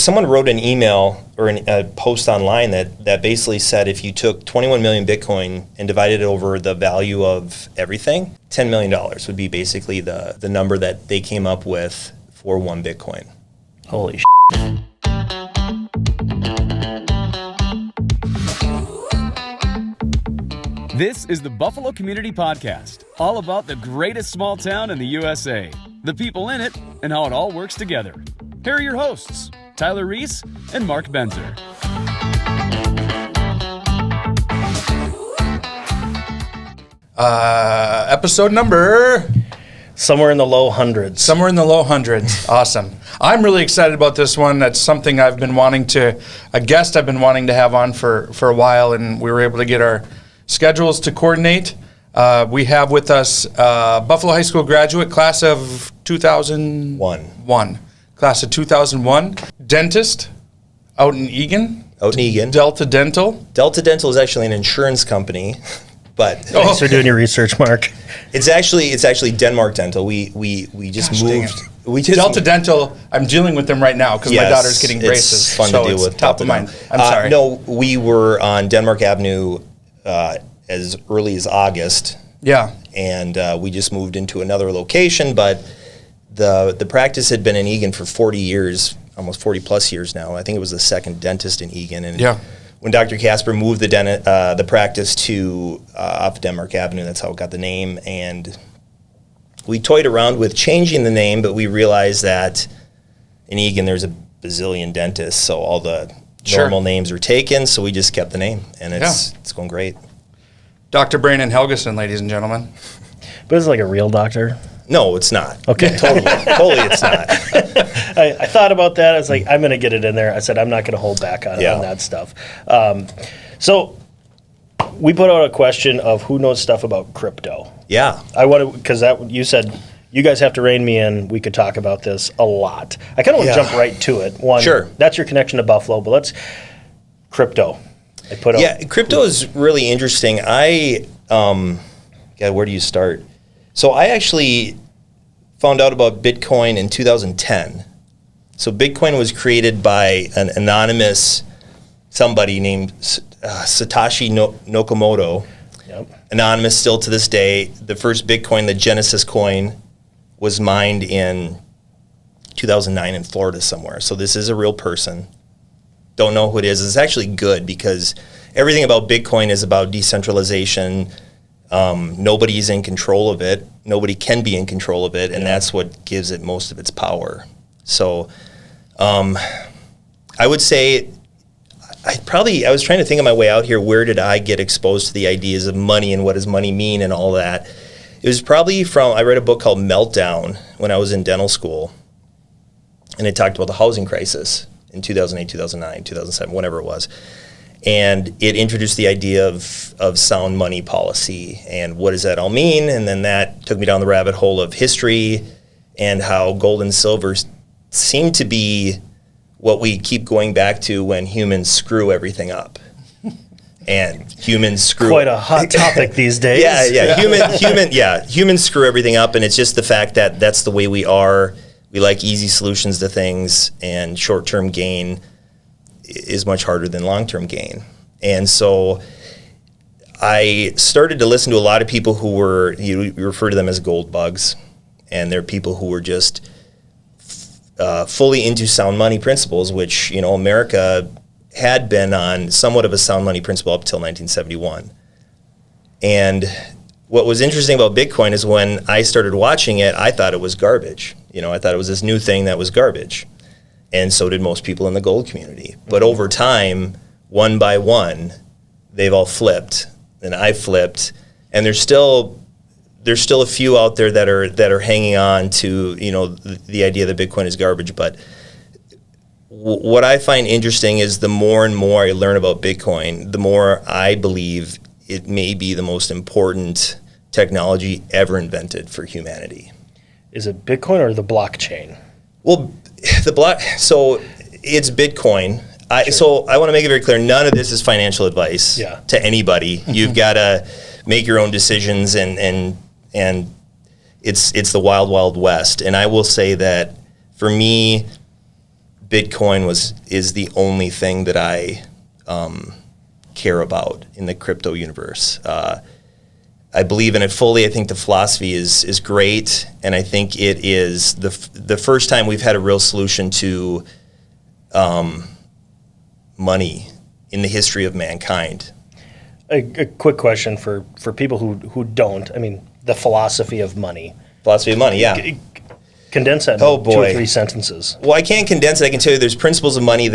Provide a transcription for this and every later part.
someone wrote an email or a post online that basically said if you took 21 million Bitcoin and divided it over the value of everything, $10 million would be basically the number that they came up with for one Bitcoin. Holy This is the Buffalo Community Podcast, all about the greatest small town in the USA, the people in it, and how it all works together. Here are your hosts, Tyler Reese and Mark Benzer. Episode number... Somewhere in the low hundreds. Somewhere in the low hundreds. Awesome. I'm really excited about this one. That's something a guest I've been wanting to have on for a while, and we were able to get our schedules to coordinate. We have with us Buffalo High School graduate, class of 2001. Class of 2001. Dentist out in Eagan. Delta Dental. Delta Dental is actually an insurance company, but Thanks for doing your research, Mark. it's actually Denmark Dental. We just moved. Delta Dental. I'm dealing with them right now because my daughter's getting braces. It's fun to deal with. Top of mind. I'm sorry. No, we were on Denmark Avenue as early as August. Yeah. And we just moved into another location, but the practice had been in Eagan for 40 years, almost 40 plus years now. I think it was the second dentist in Eagan. And when Dr. Casper moved the practice to off Denmark Avenue, that's how it got the name. And we toyed around with changing the name, but we realized that in Eagan there's a bazillion dentists, so all the normal names are taken, so we just kept the name, and it's going great. Dr. Brandon Helgeson, ladies and gentlemen. But it's like a real doctor. No, it's not. Okay. Totally it's not. I thought about that. I was like, I'm going to get it in there. I said, I'm not going to hold back on that stuff. So we put out a question of who knows stuff about crypto. Yeah. I want to, because you said you guys have to rein me in. We could talk about this a lot. I kind of want to jump right to it. One, that's your connection to Buffalo, but let's crypto. Crypto is really interesting. Where do you start? So I actually found out about Bitcoin in 2010. So Bitcoin was created by an anonymous somebody named Satoshi Nakamoto. Yep. Anonymous still to this day. The first Bitcoin, the Genesis coin, was mined in 2009 in Florida somewhere. So this is a real person. Don't know who it is. It's actually good because everything about Bitcoin is about decentralization. Nobody's in control of it. Nobody can be in control of it, and that's what gives it most of its power. So I would say I was trying to think of my way out here. Where did I get exposed to the ideas of money and what does money mean and all that? It was probably I read a book called Meltdown when I was in dental school, and it talked about the housing crisis in 2008, 2009, 2007, whenever it was. And it introduced the idea of sound money policy and what does that all mean? And then that took me down the rabbit hole of history and how gold and silver seem to be what we keep going back to when humans screw everything up. And humans screw... Quite a hot topic these days. Humans screw everything up, and it's just the fact that that's the way we are. We like easy solutions to things, and short-term gain is much harder than long-term gain. And so I started to listen to a lot of people who were, you refer to them as gold bugs, and they're people who were just fully into sound money principles, which, America had been on somewhat of a sound money principle up until 1971. And what was interesting about Bitcoin is when I started watching it, I thought it was garbage. I thought it was this new thing that was garbage. And so did most people in the gold community. But over time, one by one, they've all flipped, and I flipped, and there's still a few out there that are hanging on to the idea that Bitcoin is garbage. But what I find interesting is the more and more I learn about Bitcoin, the more I believe it may be the most important technology ever invented for humanity. Is it Bitcoin or the blockchain? Well, so it's Bitcoin. So I want to make it very clear, none of this is financial advice to anybody. You've got to make your own decisions, and it's the wild, wild west. And I will say that for me, Bitcoin is the only thing that I care about in the crypto universe. I believe in it fully. I think the philosophy is great, and I think it is the first time we've had a real solution to money in the history of mankind. A quick question for people who don't. I mean, the philosophy of money. Philosophy of money, yeah. Condense that in 2 or 3 sentences. Well, I can't condense it. I can tell you there's principles of money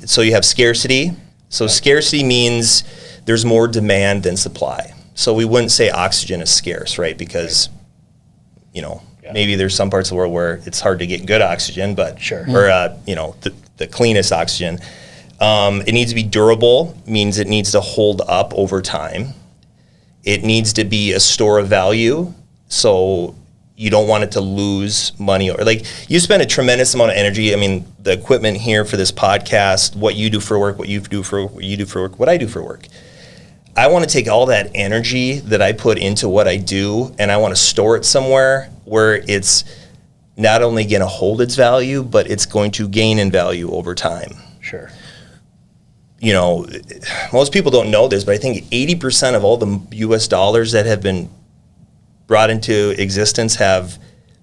so you have scarcity. So scarcity means there's more demand than supply. So we wouldn't say oxygen is scarce, right? Because, maybe there's some parts of the world where it's hard to get good oxygen, but sure. Or, the cleanest oxygen. It needs to be durable, means it needs to hold up over time. It needs to be a store of value, so you don't want it to lose money. Or you spend a tremendous amount of energy. I mean, the equipment here for this podcast, what you do for work, what you do for work, what I do for work. I want to take all that energy that I put into what I do, and I want to store it somewhere where it's not only going to hold its value, but it's going to gain in value over time. Sure. Most people don't know this, but I think 80% of all the U.S. dollars that have been brought into existence have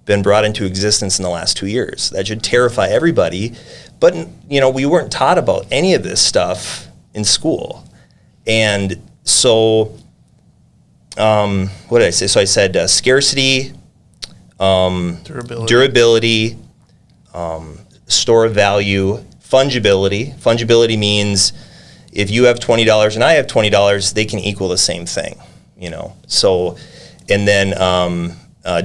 been brought into existence in the last 2 years. That should terrify everybody. But, we weren't taught about any of this stuff in school. And so, what did I say? So I said scarcity, durability, store of value, fungibility. Fungibility means if you have $20 and I have $20, they can equal the same thing, So, and then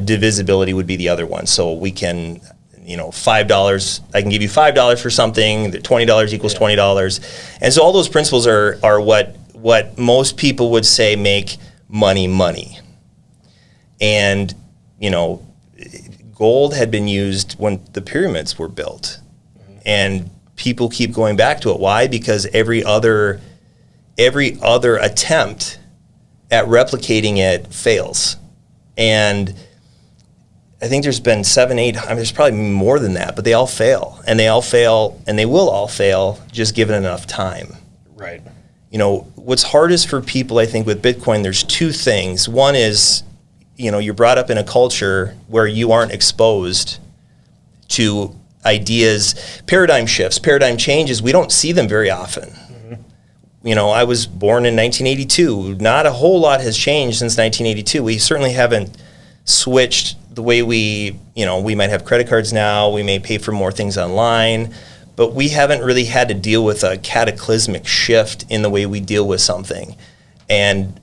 divisibility would be the other one. So we can, $5, I can give you $5 for something, that $20 equals $20. And so all those principles are what most people would say make money. And, gold had been used when the pyramids were built. And people keep going back to it. Why? Because every other attempt at replicating it fails. And I think there's been 7, 8, there's probably more than that, but they all fail. And they all fail, and they will all fail just given enough time. Right. What's hardest for people, I think, with Bitcoin, there's 2 things. One is, you're brought up in a culture where you aren't exposed to ideas, paradigm shifts, paradigm changes. We don't see them very often. Mm-hmm. I was born in 1982. Not a whole lot has changed since 1982. We certainly haven't switched the way we might have credit cards now. We may pay for more things online, but we haven't really had to deal with a cataclysmic shift in the way we deal with something. And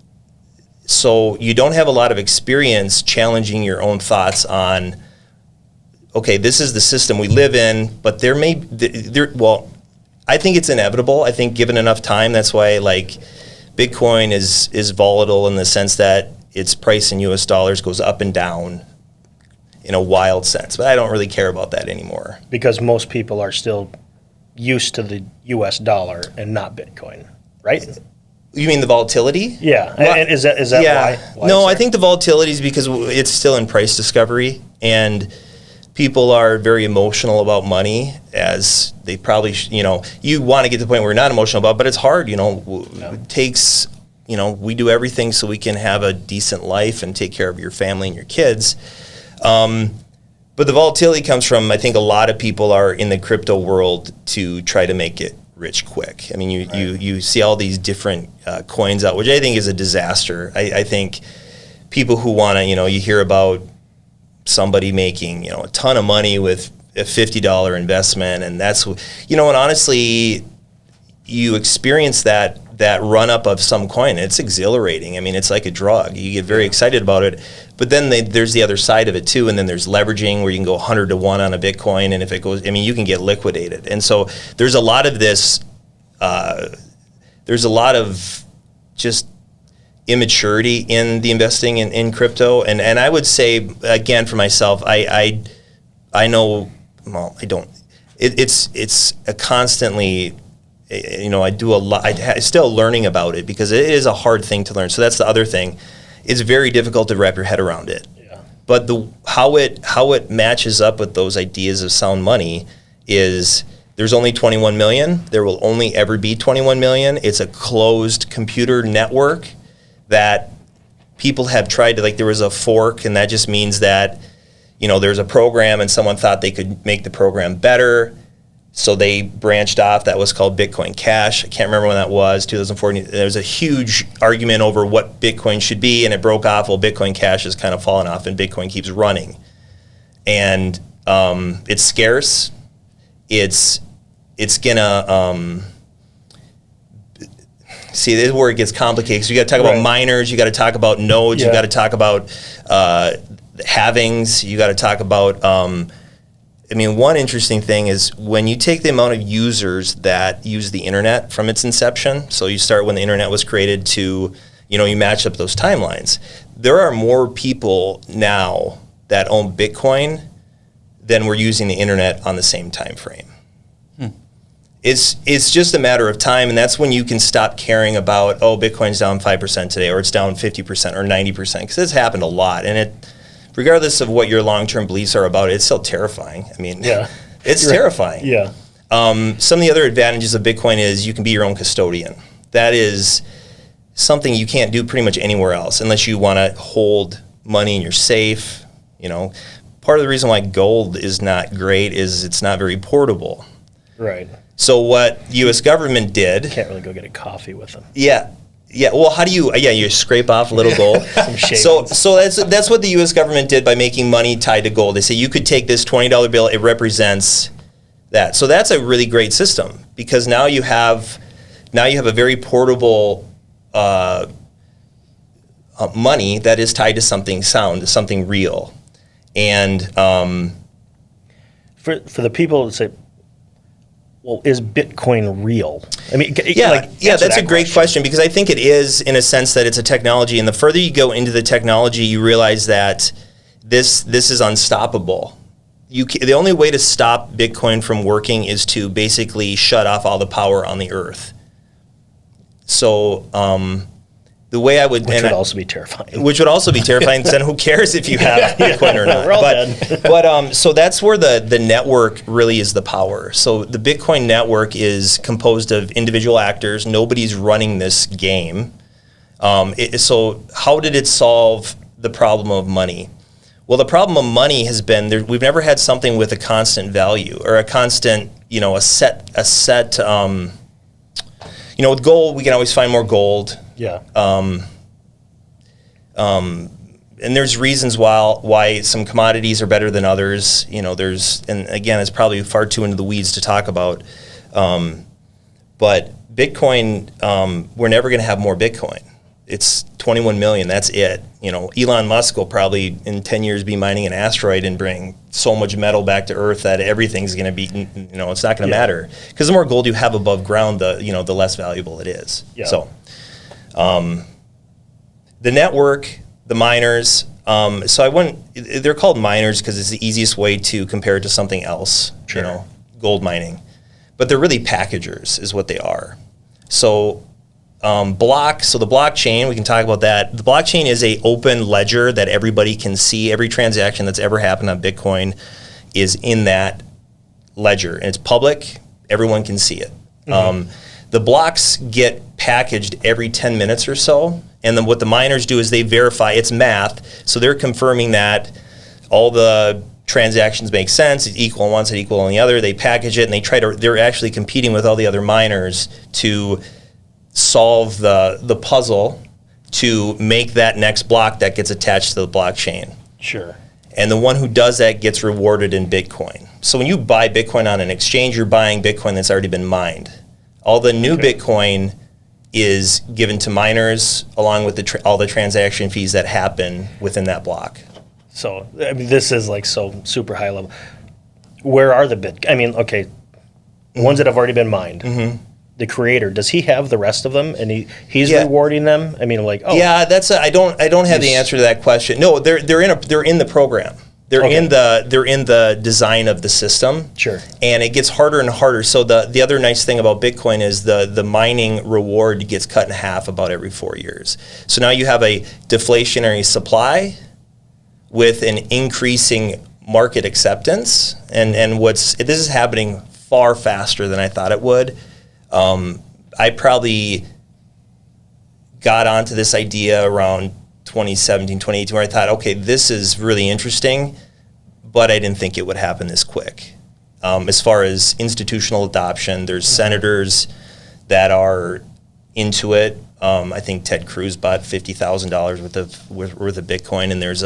so you don't have a lot of experience challenging your own thoughts on, okay, this is the system we live in, but I think it's inevitable. I think given enough time, that's why Bitcoin is volatile in the sense that its price in US dollars goes up and down in a wild sense. But I don't really care about that anymore. Because most people are still used to the US dollar and not Bitcoin, right? You mean the volatility? Yeah. Well, and is that why? No, I think the volatility is because it's still in price discovery, and people are very emotional about money, as they probably, you want to get to the point where you're not emotional about, but it's hard, It takes, we do everything so we can have a decent life and take care of your family and your kids. But the volatility comes from, I think a lot of people are in the crypto world to try to make it rich quick. I mean, you see all these different coins out, which I think is a disaster. I think people who want to, you hear about somebody making, a ton of money with a $50 investment, and that's, and honestly, you experience that run up of some coin. It's exhilarating. I mean, it's like a drug. You get very excited about it, but then there's the other side of it too, and then there's leveraging where you can go 100 to 1 on a Bitcoin, and if it goes, you can get liquidated. And so there's a lot of this, there's a lot of just immaturity in the investing in crypto, and I would say, again, for myself, I know, well, I don't, it's a constantly, I do a lot, I'm still learning about it because it is a hard thing to learn. So that's the other thing. It's very difficult to wrap your head around it. Yeah. But how it matches up with those ideas of sound money is There's only 21 million. There will only ever be 21 million. It's a closed computer network that people have tried to, like, there was a fork, and that just means that, there's a program and someone thought they could make the program better. So they branched off. That was called Bitcoin Cash. I can't remember when that was, 2014. There was a huge argument over what Bitcoin should be, and it broke off. Well, Bitcoin Cash has kind of fallen off, and Bitcoin keeps running. And it's scarce. It's gonna see, this is where it gets complicated. So you got to talk about miners. You got to talk about nodes. You got to talk about halvings. You got to talk about. One interesting thing is when you take the amount of users that use the internet from its inception. So you start when the internet was created to, you match up those timelines. There are more people now that own Bitcoin than were using the internet on the same time frame. It's just a matter of time, and that's when you can stop caring about, Bitcoin's down 5% today, or it's down 50% or 90%, because it's happened a lot, and it, regardless of what your long-term beliefs are about it, it's still terrifying. It's terrifying. Yeah. Some of the other advantages of Bitcoin is you can be your own custodian. That is something you can't do pretty much anywhere else unless you want to hold money in your safe. Part of the reason why gold is not great is it's not very portable. Right. So what the U.S. government did... Can't really go get a coffee with them. Yeah. Well, how do you... you scrape off a little gold. Some shavings. So that's what the U.S. government did by making money tied to gold. They say you could take this $20 bill, it represents that. So that's a really great system, because now you have a very portable money that is tied to something sound, something real. And... for the people that say, well, is Bitcoin real? That's a great question, because I think it is, in a sense that it's a technology, and the further you go into the technology, you realize that this is unstoppable. The only way to stop Bitcoin from working is to basically shut off all the power on the earth. So the way I would... Which would also be terrifying. Which would also be terrifying, then who cares if you have Bitcoin or not? We're all dead. But so that's where the network really is the power. So the Bitcoin network is composed of individual actors. Nobody's running this game. So how did it solve the problem of money? Well, the problem of money has been, we've never had something with a constant value, or a constant, a set. With gold, we can always find more gold. Yeah. And there's reasons why some commodities are better than others. And again, it's probably far too into the weeds to talk about. But Bitcoin, we're never going to have more Bitcoin. It's 21 million. That's it. Elon Musk will probably in 10 years be mining an asteroid and bring so much metal back to Earth that everything's going to be, it's not going to matter. Because the more gold you have above ground, the less valuable it is. Yeah. So, the network, the miners. They're called miners because it's the easiest way to compare it to something else. Sure. Gold mining, but they're really packagers, is what they are. So. So the blockchain, we can talk about that. The blockchain is a open ledger that everybody can see. Every transaction that's ever happened on Bitcoin is in that ledger, and it's public. Everyone can see it. Mm-hmm. The blocks get packaged every 10 minutes or so, and then what the miners do is they verify it's math, so they're confirming that all the transactions make sense. It's equal on one side, equal on the other. They package it, and they're actually competing with all the other miners to solve the puzzle to make that next block that gets attached to the blockchain. Sure. And the one who does that gets rewarded in Bitcoin. So when you buy Bitcoin on an exchange, you're buying Bitcoin that's already been mined. All the new Bitcoin is given to miners along with all the transaction fees that happen within that block. So, this is like so super high level. Where are the the ones that have already been mined. Mm-hmm. The creator, does he have the rest of them, and he's rewarding them? Yeah, I don't have the answer to that question. No, they're in the program. They're in the design of the system. Sure. And it gets harder and harder. So the other nice thing about Bitcoin is the mining reward gets cut in half about every 4 years. So now you have a deflationary supply with an increasing market acceptance, and this is happening far faster than I thought it would. I probably got onto this idea around 2017, 2018, where I thought, okay, this is really interesting, but I didn't think it would happen this quick. As far as institutional adoption, there's senators that are into it. I think Ted Cruz bought $50,000 worth of Bitcoin, and there's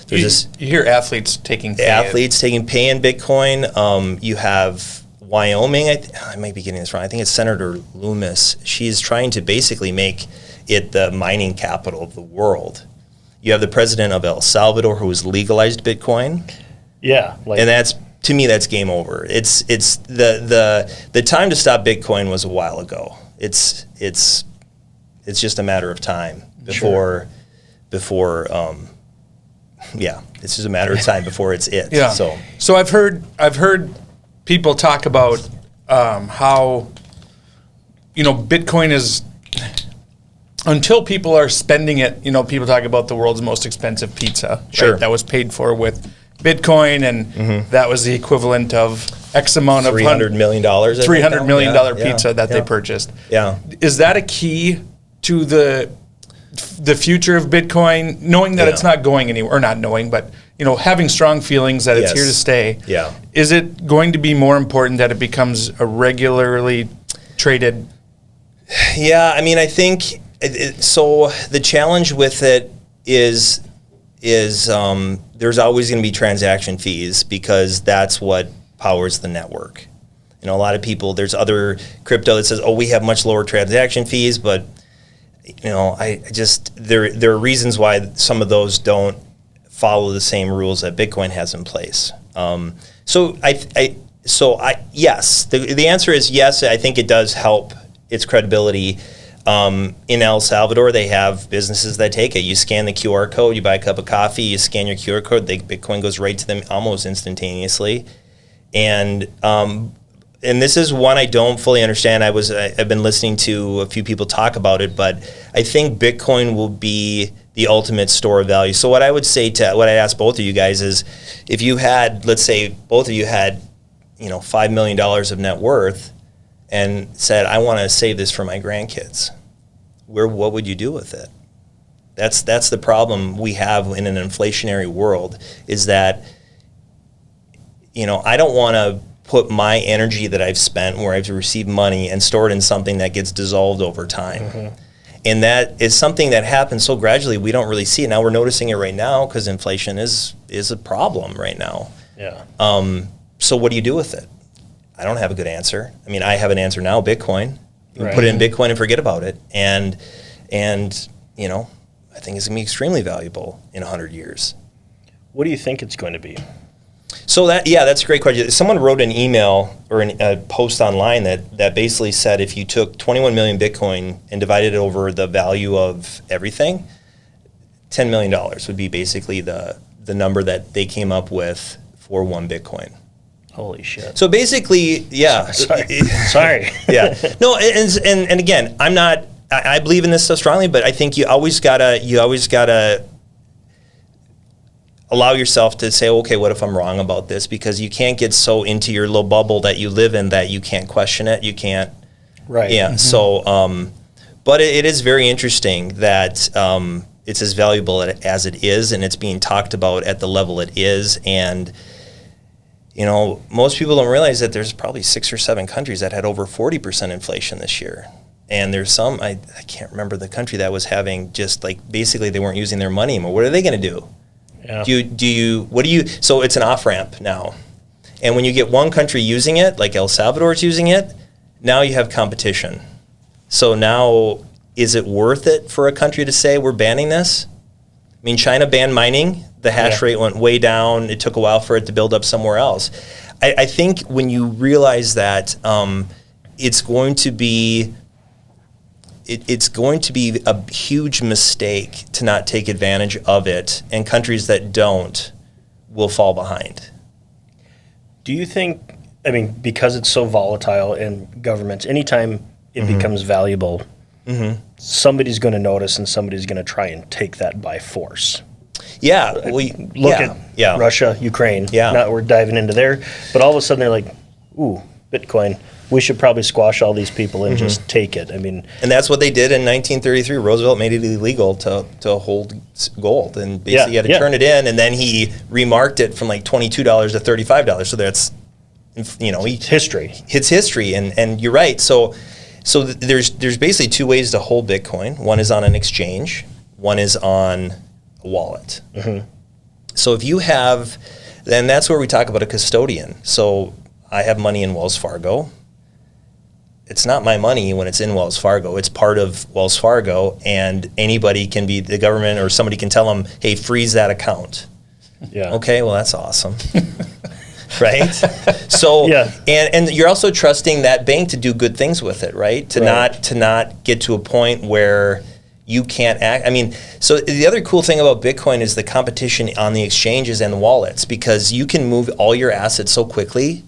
this. You hear athletes taking pay in Bitcoin. You have Wyoming. I might be getting this wrong. I think it's Senator Loomis. She's trying to basically make it the mining capital of the world. You have the president of El Salvador who has legalized Bitcoin. Yeah, and that's, to me, that's game over. It's the time to stop Bitcoin was a while ago. It's just a matter of time before it's just a matter of time before it's it. Yeah. So I've heard people talk about how Bitcoin is, until people are spending it. People talk about the world's most expensive pizza. Sure. Right? That was paid for with Bitcoin, and that was the equivalent of X amount of $300 million. $300 million pizza that they purchased. Yeah. Is that a key to the future of Bitcoin, knowing that it's not going anywhere, or not knowing, but having strong feelings that it's here to stay? Yeah. Is it going to be more important that it becomes a regularly traded? Yeah, I mean, I think so. The challenge with it is there's always going to be transaction fees, because that's what powers the network. A lot of people, there's other crypto that says, oh, we have much lower transaction fees, but there are reasons why some of those don't follow the same rules that Bitcoin has in place. Yes, the answer is yes. I think it does help its credibility. In El Salvador, they have businesses that take it. You scan the QR code, you buy a cup of coffee, you scan your QR code, Bitcoin goes right to them almost instantaneously. And this is one I don't fully understand. I've been listening to a few people talk about it, but I think Bitcoin will be the ultimate store of value. So what I would say what I'd ask both of you guys is, if you had, let's say both of you had, $5 million of net worth, and said, I want to save this for my grandkids, what would you do with it? That's the problem we have in an inflationary world, is that, I don't want to put my energy that I've spent where I've received money and store it in something that gets dissolved over time. Mm-hmm. And that is something that happens so gradually we don't really see it. Now we're noticing it right now because inflation is a problem right now. Yeah. So what do you do with it? I don't have a good answer. I mean, I have an answer now, Bitcoin. You can put it in Bitcoin and forget about it. And I think it's going to be extremely valuable in 100 years. What do you think it's going to be? So that's a great question. Someone wrote an email or a post online that basically said, if you took 21 million Bitcoin and divided it over the value of everything, $10 million would be basically the number that they came up with for one Bitcoin. Holy shit. So basically, yeah. Sorry. Yeah. No, and again, I believe in this so strongly, but I think you always gotta allow yourself to say, okay, what if I'm wrong about this? Because you can't get so into your little bubble that you live in that you can't question it. You can't. Right. Yeah. Mm-hmm. So, but it is very interesting that it's as valuable as it is, and it's being talked about at the level it is. And, most people don't realize that there's probably 6 or 7 countries that had over 40% inflation this year. And there's some, I can't remember the country that was having just basically they weren't using their money anymore. What are they going to do? Yeah. So it's an off-ramp now. And when you get one country using it, like El Salvador is using it, now you have competition. So now, is it worth it for a country to say we're banning this? I mean, China banned mining. The hash rate went way down. It took a while for it to build up somewhere else. I think when you realize that it's going to be a huge mistake to not take advantage of it, and countries that don't will fall behind. Do you think, because it's so volatile in governments, anytime it becomes valuable, somebody's going to notice and somebody's going to try and take that by force? Yeah. Look at Russia, Ukraine. Yeah. Now we're diving into there, but all of a sudden they're like, ooh, Bitcoin, we should probably squash all these people and just take it. I mean, And that's what they did in 1933. Roosevelt made it illegal to hold gold, and basically you had to turn it in, and then he remarked it from like $22 to $35. So that's, it's history. It's history, and you're right. So there's basically two ways to hold Bitcoin. One is on an exchange. One is on a wallet. So if you have, then that's where we talk about a custodian. So I have money in Wells Fargo. It's not my money when it's in Wells Fargo. It's part of Wells Fargo, and anybody can be, the government or somebody can tell them, hey, freeze that account. Yeah. Okay, well, that's awesome. Right? So, and you're also trusting that bank to do good things with it, right? To not get to a point where you can't act. I mean, so the other cool thing about Bitcoin is the competition on the exchanges and the wallets, because you can move all your assets so quickly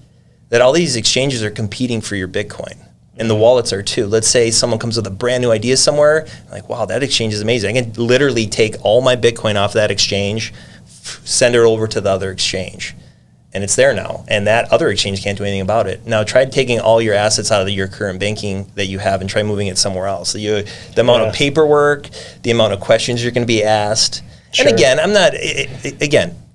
that all these exchanges are competing for your Bitcoin. And the wallets are too. Let's say someone comes with a brand new idea somewhere, like, wow, that exchange is amazing. I can literally take all my Bitcoin off that exchange, send it over to the other exchange, and it's there now. And that other exchange can't do anything about it. Now try taking all your assets out of your current banking that you have and try moving it somewhere else. So the amount of paperwork, the amount of questions you're going to be asked. Sure. And again,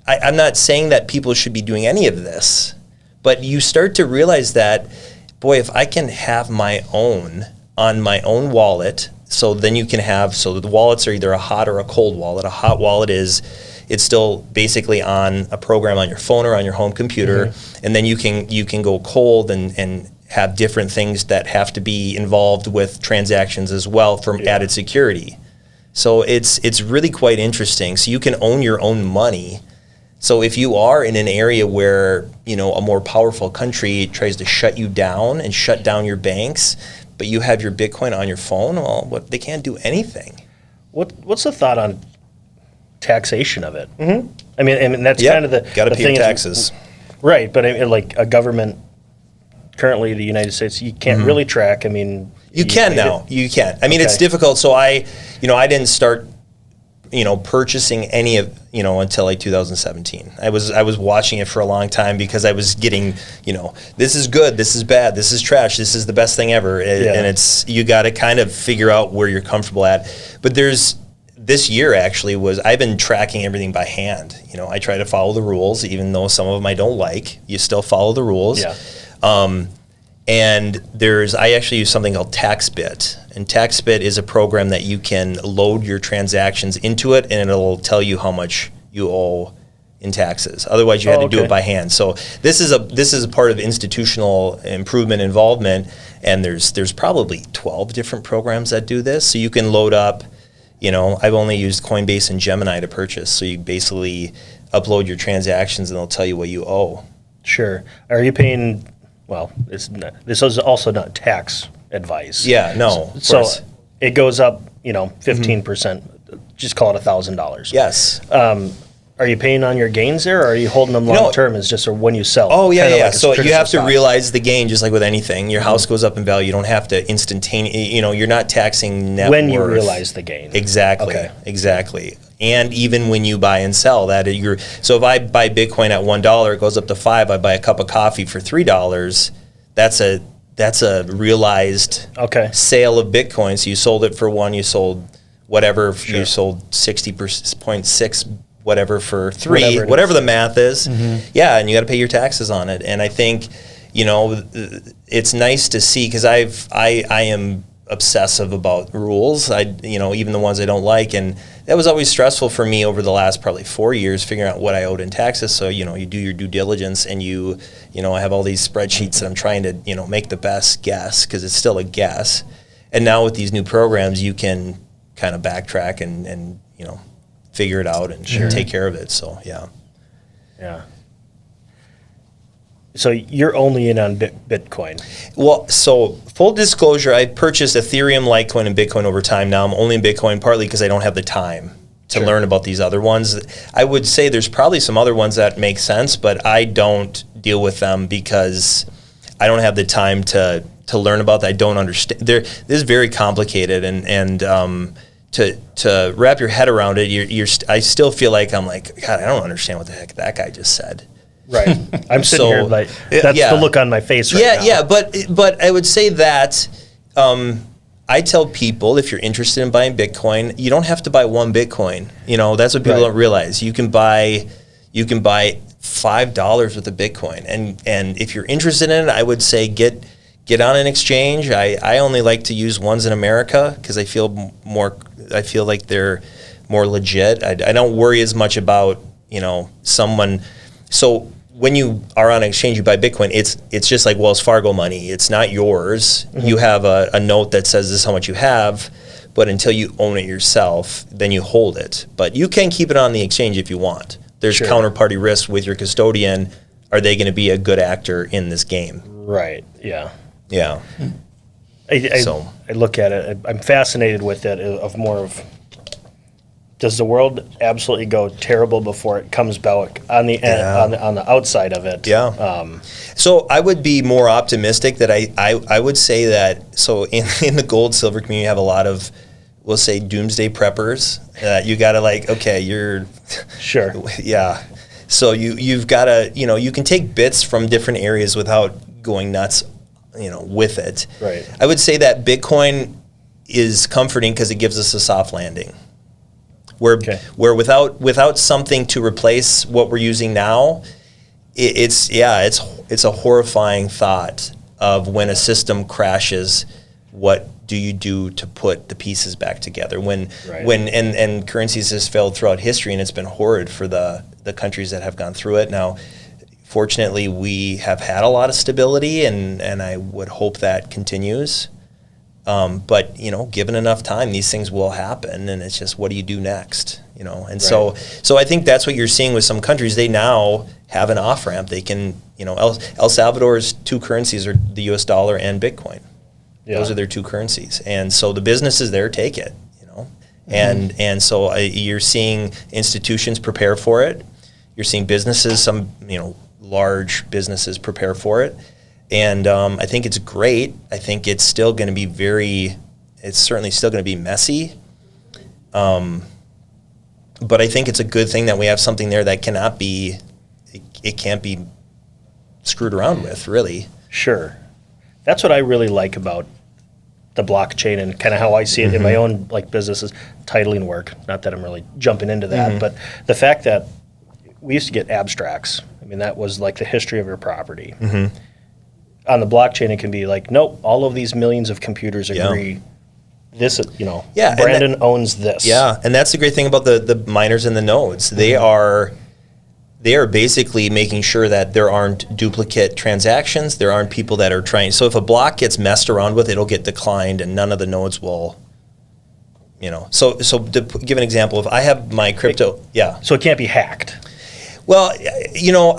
I'm not saying that people should be doing any of this, but you start to realize that, boy, if I can have my own on my own wallet, so then you can have, so the wallets are either a hot or a cold wallet. A hot wallet is, it's still basically on a program on your phone or on your home computer, and then you can go cold and have different things that have to be involved with transactions as well for added security. So it's really quite interesting. So you can own your own money. So if you are in an area where, a more powerful country tries to shut you down and shut down your banks, but you have your Bitcoin on your phone, well, they can't do anything. What's the thought on taxation of it? I mean that's kind of the got to the pay thing your taxes. Right, but like a government, currently the United States, you can't really track. I mean, you can now. You can. I mean, it's difficult. So I didn't start purchasing any of, until like 2017. I was watching it for a long time because I was getting, this is good, this is bad, this is trash, this is the best thing ever. And you got to kind of figure out where you're comfortable at. But this year actually I've been tracking everything by hand. I try to follow the rules, even though some of them I don't like. You still follow the rules. Yeah. And I actually use something called TaxBit. And TaxBit is a program that you can load your transactions into it, and it'll tell you how much you owe in taxes. Otherwise, you had to do it by hand. So this is a part of institutional improvement involvement, and there's probably 12 different programs that do this. So you can load up, I've only used Coinbase and Gemini to purchase. So you basically upload your transactions, and they'll tell you what you owe. Sure. Are you paying? Well, this is also not tax advice. Yeah, no. So it goes up, 15%. Just call it $1,000. Yes. Are you paying on your gains there, or are you holding them long term? Is just when you sell? Oh yeah, yeah. Like so you have to realize the gain, just like with anything. Your house goes up in value. You don't have to instantaneously. You're not taxing net when you worth. realize the gain. Exactly. Okay. Exactly. And even when you buy and sell, so if I buy Bitcoin at $1, it goes up to $5. I buy a cup of coffee for $3. That's a realized sale of Bitcoin. So you sold it for $1. You sold whatever. Sure. You sold 60.6 whatever for $3. Whatever the math is. Yeah, and you got to pay your taxes on it. And I think it's nice to see, because I am obsessive about rules. Even the ones I don't like, and that was always stressful for me over the last probably 4 years, figuring out what I owed in taxes. So you do your due diligence, and I have all these spreadsheets that I'm trying to make the best guess, because it's still a guess. And now with these new programs, you can kind of backtrack and figure it out and take care of it. So yeah. So you're only in on Bitcoin. Well, so full disclosure, I purchased Ethereum, Litecoin, and Bitcoin over time. Now I'm only in Bitcoin, partly because I don't have the time to learn about these other ones. I would say there's probably some other ones that make sense, but I don't deal with them because I don't have the time to learn about that. I don't understand. This is very complicated, and to wrap your head around it, I still feel like I'm like, God, I don't understand what the heck that guy just said. Right. I'm sitting here like that's the look on my face right now. Yeah, but I would say that I tell people if you're interested in buying Bitcoin, you don't have to buy one Bitcoin. That's what people don't realize. You can buy $5 with a Bitcoin, and if you're interested in it, I would say get on an exchange. I only like to use ones in America because I feel like they're more legit. I don't worry as much about someone. So when you are on an exchange, you buy Bitcoin. It's just like Wells Fargo money. It's not yours. Mm-hmm. You have a note that says this is how much you have, but until you own it yourself, then you hold it. But you can keep it on the exchange if you want. There's counterparty risk with your custodian. Are they going to be a good actor in this game? Right. Yeah. Yeah. I look at it. I'm fascinated with it. Does the world absolutely go terrible before it comes back on the end, on the outside of it? Yeah. So I would be more optimistic that I would say that. So in the gold silver community, you have a lot of, we'll say, doomsday preppers. You got to you're sure. Yeah. So you've got to you can take bits from different areas without going nuts with it. Right. I would say that Bitcoin is comforting because it gives us a soft landing. Where without something to replace what we're using now, it's a horrifying thought of when a system crashes, what do you do to put the pieces back together? When currencies has failed throughout history, and it's been horrid for the countries that have gone through it. Now, fortunately, we have had a lot of stability, and I would hope that continues. But given enough time, these things will happen, and it's just what do you do next? And so I think that's what you're seeing with some countries. They now have an off ramp. They can, El Salvador's two currencies are the U.S. dollar and Bitcoin. Yeah. Those are their two currencies, and so the businesses there take it. And so you're seeing institutions prepare for it. You're seeing businesses, some large businesses prepare for it. And I think it's great. I think it's still going to be it's certainly still going to be messy. But I think it's a good thing that we have something there that it can't be screwed around with, really. Sure. That's what I really like about the blockchain and kind of how I see it in my own businesses, titling work. Not that I'm really jumping into that, but the fact that we used to get abstracts. I mean, that was like the history of your property. Mm-hmm. On the blockchain, it can be nope, all of these millions of computers agree. This, Brandon owns this. Yeah, and that's the great thing about the miners and the nodes. They are basically making sure that there aren't duplicate transactions. There aren't people that are trying. So if a block gets messed around with, it'll get declined, and none of the nodes will. So to give an example, if I have my crypto, So it can't be hacked. Well,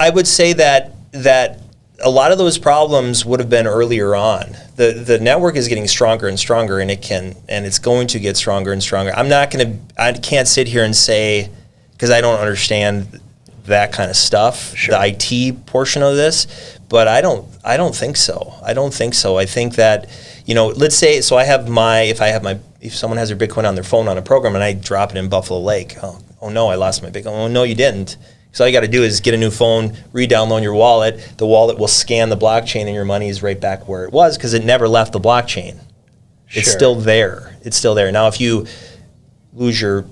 I would say that a lot of those problems would have been earlier on. The network is getting stronger and stronger, and it's going to get stronger and stronger. I can't sit here and say, because I don't understand that kind of stuff, the IT portion of this, but I don't think so. I think that, let's say, so if someone has their Bitcoin on their phone on a program and I drop it in Buffalo Lake, oh no, I lost my Bitcoin. Oh no, you didn't. So all you got to do is get a new phone, re-download your wallet. The wallet will scan the blockchain, and your money is right back where it was because it never left the blockchain. It's still there. Now, if you lose your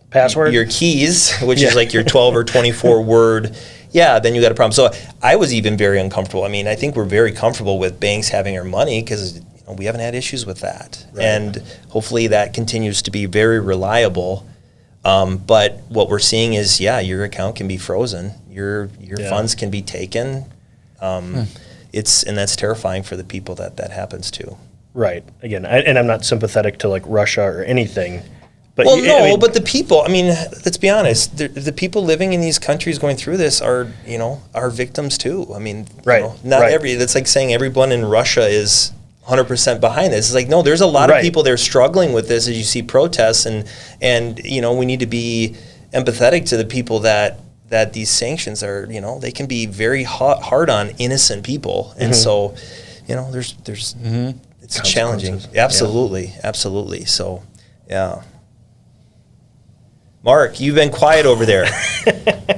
password, your keys, which is like your 12 or 24 word, then you got a problem. So I was even very uncomfortable. I mean, I think we're very comfortable with banks having our money because we haven't had issues with that, and hopefully that continues to be very reliable. But what we're seeing is, your account can be frozen. Your funds can be taken. And that's terrifying for the people that happens to. Right. Again, and I'm not sympathetic to Russia or anything. But but the people. I mean, let's be honest. The people living in these countries going through this are victims too. I mean, That's like saying everyone in Russia is 100% behind this. It's no, there's a lot of people that are struggling with this as you see protests, and we need to be empathetic to the people that these sanctions are, they can be very hard on innocent people. And so, there's it's challenging. Absolutely. So, yeah. Mark, you've been quiet over there.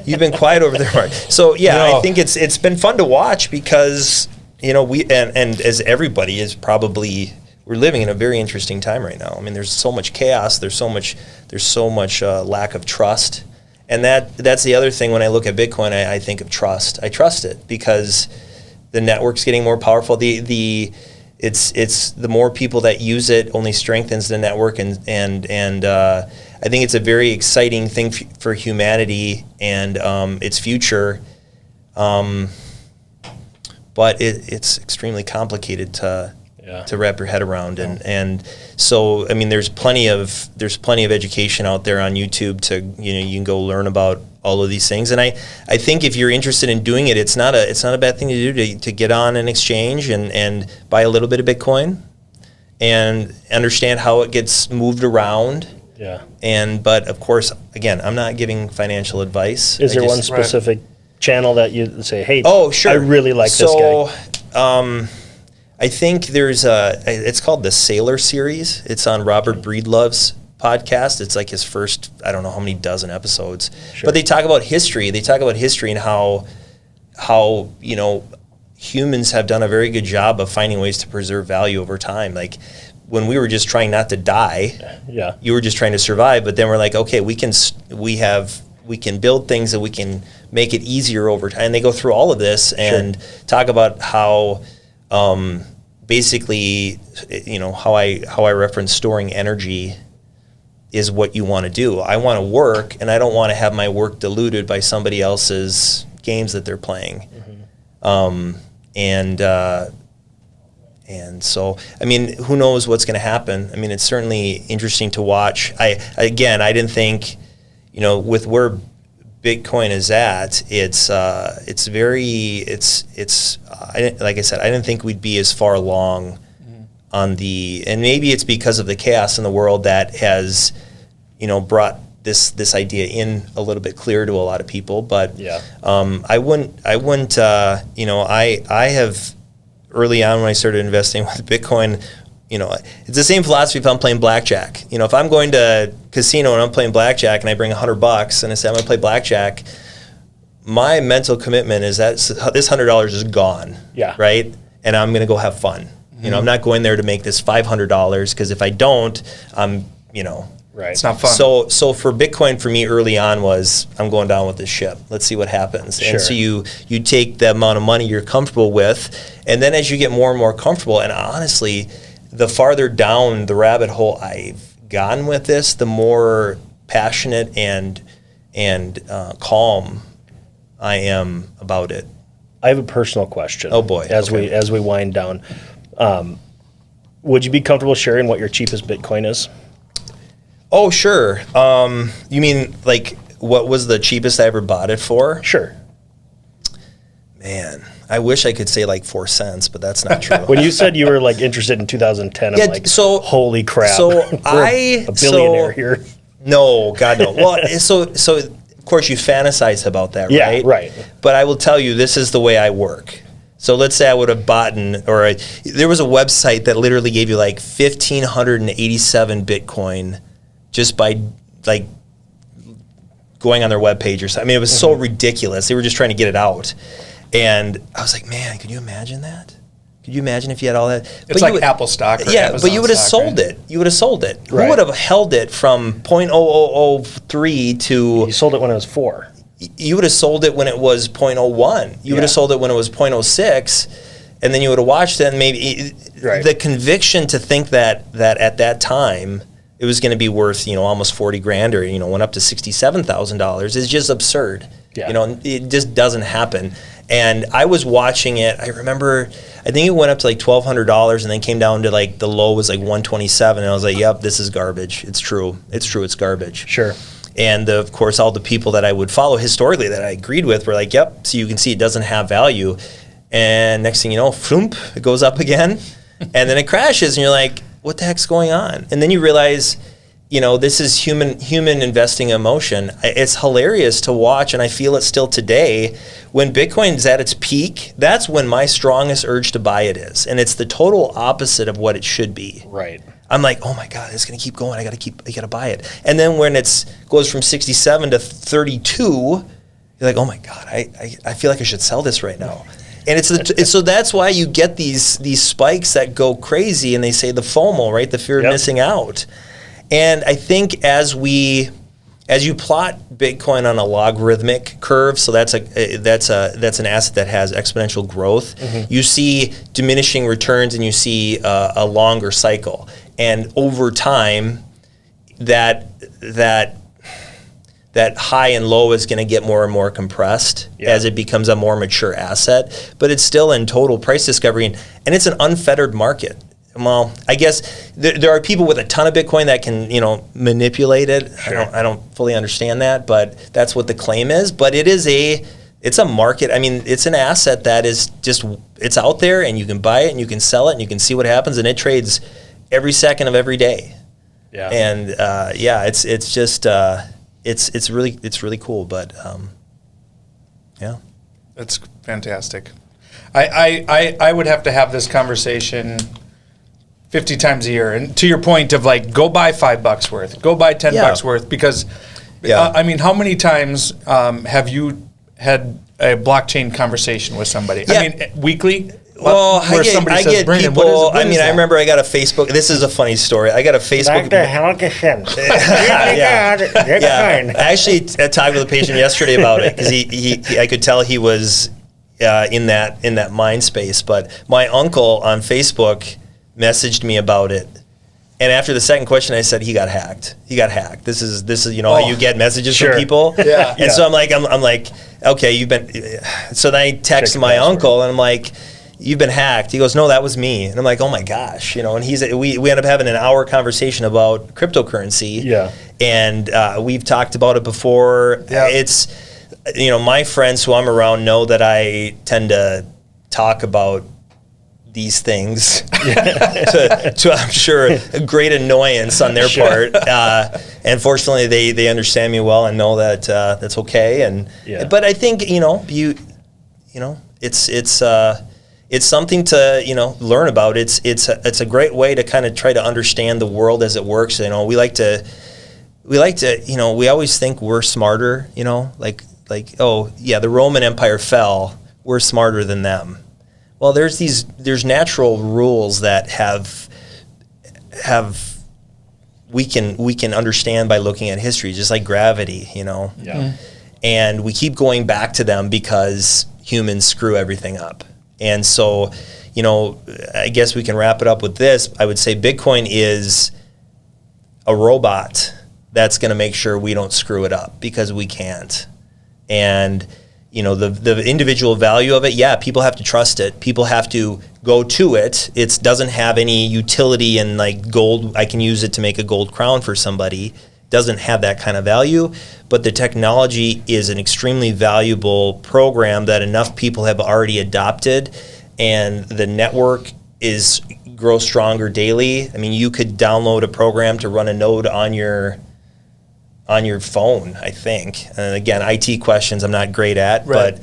You've been quiet over there, Mark. So yeah, No. I think it's been fun to watch because we and as everybody is probably, we're living in a very interesting time right now. I mean, there's so much chaos. There's so much lack of trust, and that's the other thing when I look at Bitcoin. I think of trust. I trust it because the network's getting more powerful. It's the more people that use it only strengthens the network, and I think it's a very exciting thing for humanity and its future. But it's extremely complicated to wrap your head around, and so I mean, there's plenty of education out there on YouTube to you can go learn about all of these things, and I think if you're interested in doing it, it's not a bad thing to do to get on an exchange and buy a little bit of Bitcoin and understand how it gets moved around. Yeah. But of course, again, I'm not giving financial advice. Is there one specific channel that you say, hey, oh, sure, I really like this guy? So, I think it's called the Sailor Series. It's on Robert Breedlove's podcast. It's like his first, I don't know how many dozen episodes. Sure. But they talk about history. They talk about history and how humans have done a very good job of finding ways to preserve value over time. Like when we were just trying not to die, you were just trying to survive. But then we're like, okay, we can build things that we can make it easier over time. And they go through all of this and talk about how basically, how I reference storing energy is what you want to do. I want to work, and I don't want to have my work diluted by somebody else's games that they're playing. And so, I mean, who knows what's going to happen? I mean, it's certainly interesting to watch. I didn't think, with where Bitcoin is at, like I said, I didn't think we'd be as far along on and maybe it's because of the chaos in the world that has, brought this idea in a little bit clearer to a lot of people. But I wouldn't, I have early on when I started investing with Bitcoin, it's the same philosophy if I'm playing blackjack. If I'm going to a casino and I'm playing blackjack and I bring $100 and I say I'm going to play blackjack, my mental commitment is that this $100 is gone, right? And I'm going to go have fun. I'm not going there to make this $500 because if I don't, I'm. Right. It's not fun. So for Bitcoin, for me early on was I'm going down with this ship. Let's see what happens. Sure. And so you take the amount of money you're comfortable with, and then as you get more and more comfortable, and honestly, the farther down the rabbit hole I've gone with this, the more passionate and calm I am about it. I have a personal question. Oh boy! As we wind down, would you be comfortable sharing what your cheapest Bitcoin is? Oh, sure. You mean like what was the cheapest I ever bought it for? Sure. Man, I wish I could say like 4 cents, but that's not true. When you said you were like interested in 2010, I'm like, holy crap! So we're a billionaire here. No, God no. Well, so of course you fantasize about that, right? Yeah, right. But I will tell you, this is the way I work. So let's say I would have bought there was a website that literally gave you like 1,587 Bitcoin just by like going on their webpage or something. I mean, it was so ridiculous. They were just trying to get it out. And I was like, man, could you imagine that? Could you imagine if you had all that? It's like Apple stock or Amazon but you would have stock, sold it. You would have sold it. Right. Who would have held it from 0.0003 to... You sold it when it was 4. You would have sold it when it was 0.01. You would have sold it when it was 0.06, and then you would have watched it, and maybe the conviction to think that at that time it was going to be worth almost 40 grand or went up to $67,000 is just absurd. Yeah. It just doesn't happen. And I was watching it. I remember, I think it went up to like $1,200 and then came down to like the low was like 127. And I was like, yep, this is garbage. It's true. It's garbage. Sure. And of course, all the people that I would follow historically that I agreed with were like, yep, so you can see it doesn't have value. And next thing you know, floomp, it goes up again. And then it crashes and you're like, what the heck's going on? And then you realize this is human investing emotion. It's hilarious to watch, and I feel it still today. When Bitcoin's at its peak, that's when my strongest urge to buy it is. And it's the total opposite of what it should be. Right. I'm like, oh my God, it's going to keep going. I got to buy it. And then when it goes from 67 to 32, you're like, oh my God, I feel like I should sell this right now. And so that's why you get these spikes that go crazy, and they say the FOMO, right? The fear of missing out. And I think as you plot Bitcoin on a logarithmic curve, so that's an asset that has exponential growth. Mm-hmm. You see diminishing returns, and you see a longer cycle. And over time, that high and low is going to get more and more compressed as it becomes a more mature asset. But it's still in total price discovery, and it's an unfettered market. Well, I guess there are people with a ton of Bitcoin that can, manipulate it. Sure. I don't fully understand that, but that's what the claim is. But it's a market. I mean, it's an asset that is it's out there, and you can buy it, and you can sell it, and you can see what happens, and it trades every second of every day. Yeah. And it's just it's really cool. But yeah, that's fantastic. I would have to have this conversation 50 times a year. And to your point of like, go buy $5 worth, go buy $10 worth, because I mean, how many times have you had a blockchain conversation with somebody? Yeah. I mean, weekly? Well, I get people. I remember I got a Facebook. This is a funny story. I got a Facebook. Dr. Helge I actually talked with a patient yesterday about it, because he I could tell he was in that mind space. But my uncle on Facebook messaged me about it, and after the second question, I said he got hacked. This is how you get messages from people. And so I'm like, okay, you've been. So then I text my uncle, and I'm like, you've been hacked. He goes, no, that was me. And I'm like, oh my gosh, and we end up having an hour conversation about cryptocurrency. Yeah. And we've talked about it before. Yeah. It's, my friends who I'm around know that I tend to talk about these things to I'm sure a great annoyance on their part. And fortunately they understand me well and know that that's okay. And but I think it's something to learn about. It's a great way to kind of try to understand the world as it works. We like to we always think we're smarter. Like oh yeah, the Roman Empire fell. We're smarter than them. Well, there's natural rules that we can understand by looking at history, just like gravity, Yeah. Mm-hmm. And we keep going back to them because humans screw everything up. And so, I guess we can wrap it up with this. I would say Bitcoin is a robot that's going to make sure we don't screw it up, because we can't. And the individual value of it, people have to trust it. People have to go to it. It doesn't have any utility in like gold. I can use it to make a gold crown for somebody. Doesn't have that kind of value. But the technology is an extremely valuable program that enough people have already adopted, and the network grows stronger daily. I mean, you could download a program to run a node on your phone, I think. And again, IT questions I'm not great at, but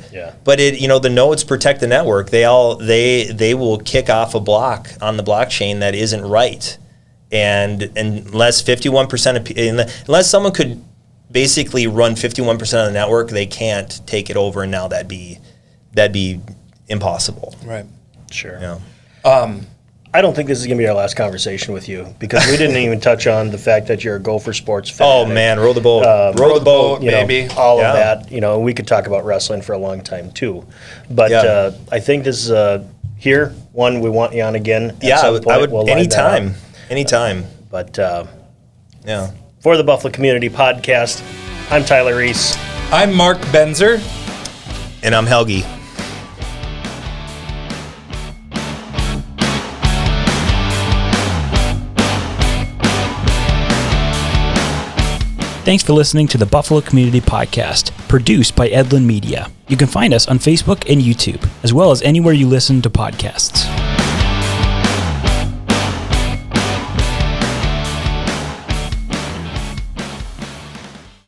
it, the nodes protect the network. They will kick off a block on the blockchain that isn't right. And unless 51% unless someone could basically run 51% of the network, they can't take it over, and now that'd be impossible. Right. Sure. I don't think this is going to be our last conversation with you, because we didn't even touch on the fact that you're a Gopher sports fan. Oh man, row the boat, row the boat, baby. All of that. We could talk about wrestling for a long time too, but I think this is here. One, we want you on again. At some point. I would anytime. But for the Buffalo Community Podcast, I'm Tyler Reese. I'm Mark Benzer, and I'm Helge. Thanks for listening to the Buffalo Community Podcast, produced by Edlin Media. You can find us on Facebook and YouTube, as well as anywhere you listen to podcasts.